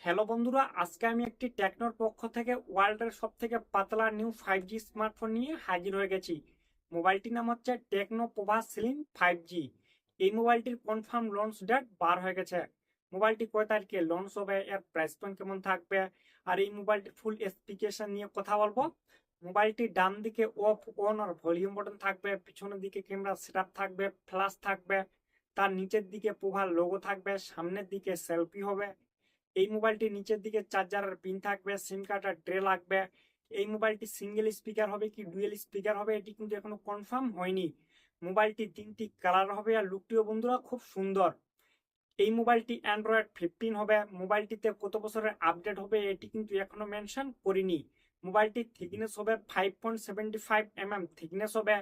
Hello বন্ধুরা, আজকে আমি একটি টেকনোর পক্ষ থেকে ওয়ার্ল্ডের সব থেকে পাতলা নিউ 5G স্মার্টফোন নিয়ে হাজির হয়ে গেছি। মোবাইলটির নাম হচ্ছে টেকনো পোভা স্লিম 5G। এই মোবাইলটির কনফার্ম লঞ্চ ডেট বার হয়ে গেছে। মোবাইলটি কয় তারিখে লঞ্চ হবে, এর প্রাইস পয়েন্ট কেমন থাকবে, আর এই মোবাইলটির ফুল স্পেসিফিকেশন নিয়ে কথা বলবো। মোবাইলটির ডান দিকে অফ অন আর ভলিউম বাটন থাকবে, পিছনের দিকে ক্যামেরা সেটআপ থাকবে, ফ্ল্যাশ থাকবে, তার নিচের দিকে পোভার লোগো থাকবে, সামনের দিকে সেলফি হবে। এই মোবাইলটির নিচের দিকে চার্জারের পিন থাকবে, সিম কার্ডের ট্রে লাগবে। এই মোবাইলটি সিঙ্গেল স্পিকার হবে কি ডুয়েল স্পিকার হবে এটি কিন্তু এখনো কনফার্ম হয়নি। মোবাইলটি 3টি কালার হবে আর লুকটিও বন্ধুরা খুব সুন্দর। এই মোবাইলটি অ্যান্ড্রয়েড 15 হবে। মোবাইলটিতে কত বছরের আপডেট হবে এটি কিন্তু এখনো মেনশন করিনি। মোবাইলটির থিকনেস হবে 5.75 থিকনেস হবে।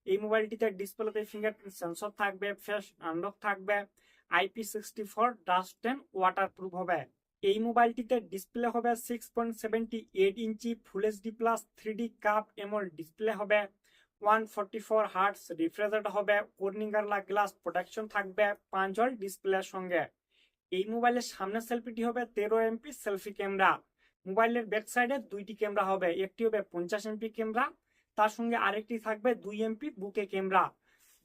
এই মোবাইলটিতে ডিসপ্লেতে ফিঙ্গারপ্রিন্ট সেন্সর থাকবে, ফেস আনলক থাকবে, IP64 ডাস্ট এন্ড ওয়াটারপ্রুফ হবে। এই মোবাইলটিতে ডিসপ্লে হবে 6.78 inch full HD plus 3D কাপ এমোল ডিসপ্লে হবে। 144 হার্টস রিফ্রেশ রেট হবে। কর্নিঙ্গার গ্লাস প্রোটেকশন থাকবে 5 ডিসপ্লের সঙ্গে। এই মোবাইলের সামনের সেলফিটি হবে 13 MP সেলফি ক্যামেরা। মোবাইলের ব্যাক সাইডে দুইটি ক্যামেরা হবে, একটি হবে 50 MP ক্যামেরা, তার সঙ্গে আরেকটি থাকবে 2 MP বুকে ক্যামেরা।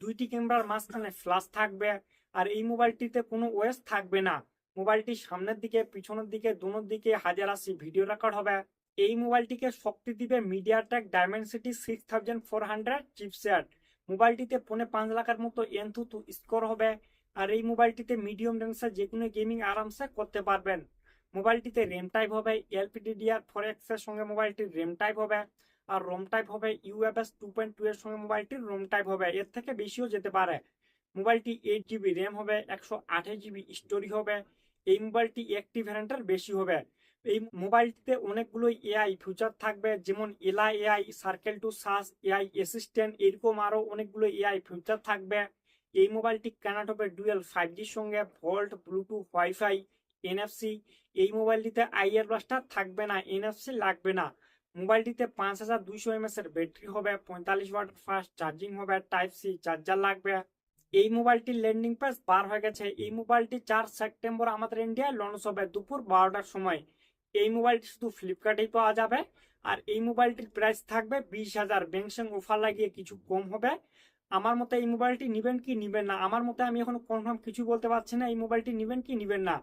দুইটি ক্যামেরার মাঝখানে ফ্ল্যাশ থাকবে। আর এই মোবাইলটিতে কোনো ওএস থাকবে না। মোবাইলটি সামনের দিকে পিছনের দিকে দুনোর দিকে 1080 ভিডিও রেকর্ড হবে। এই মোবাইলটিকে শক্তি দিবে মিডিয়াটেক ডায়মেনসিটি 6400 চিপসেট। মোবাইলটিতে 5.5 লাখের মতো এনথুথু স্কোর হবে। আর এই মোবাইলটিতে মিডিয়াম রেঞ্জে যে কোনো গেমিং আরামসে করতে পারবেন। মোবাইলটিতে র্যাম টাইপ হবে LPDDR4X এর সঙ্গে মোবাইলটির র্যাম টাইপ হবে। আর রোম টাইপ হবে UFS 2.2 এর সঙ্গে মোবাইলটির রোম টাইপ হবে, এর থেকে বেশিও যেতে পারে। মোবাইলটি 8 GB র্যাম হবে, 128 GB স্টোরেজ হবে। এই মোবাইলটি একটি ভ্যারিয়েন্টের বেশি হবে। এই মোবাইলটিতে অনেকগুলো এআই ফিচার থাকবে, যেমন এলা এআই, সার্কেল টু সাস এআই অ্যাসিস্ট্যান্ট, এরকম আরো অনেকগুলো এআই ফিচার থাকবে। এই মোবাইলটি কানেক্ট হবে ডুয়েল 5Gর সঙ্গে, ভোল্ট, ব্লুটুথ, ওয়াইফাই, NFC। এই মোবাইলটিতে আইআর ব্লাস্টার থাকবে না, NFC লাগবে না। মোবাইলটিতে 5200 mAh এর ব্যাটারি হবে, 45 ওয়াটের ফাস্ট চার্জিং হবে, টাইপ সি চার্জার লাগবে। এই মোবাইলটির ল্যান্ডিং পেজ বার হয়ে গেছে। এই মোবাইলটি 4 সেপ্টেম্বর আমাদের ইন্ডিয়ায় লঞ্চ হবে দুপুর 12টার সময়। এই মোবাইলটি শুধু ফ্লিপকার্টেই পাওয়া যাবে। আর এই মোবাইলটির প্রাইস থাকবে 20,000, ব্যাংশন অফার লাগিয়ে কিছু কম হবে। আমার মতে এই মোবাইলটি নিবেন কি নিবেন না, আমার মতে আমি এখন কনফার্ম কিছু বলতে পারছি না এই মোবাইলটি নিবেন কি নিবেন না।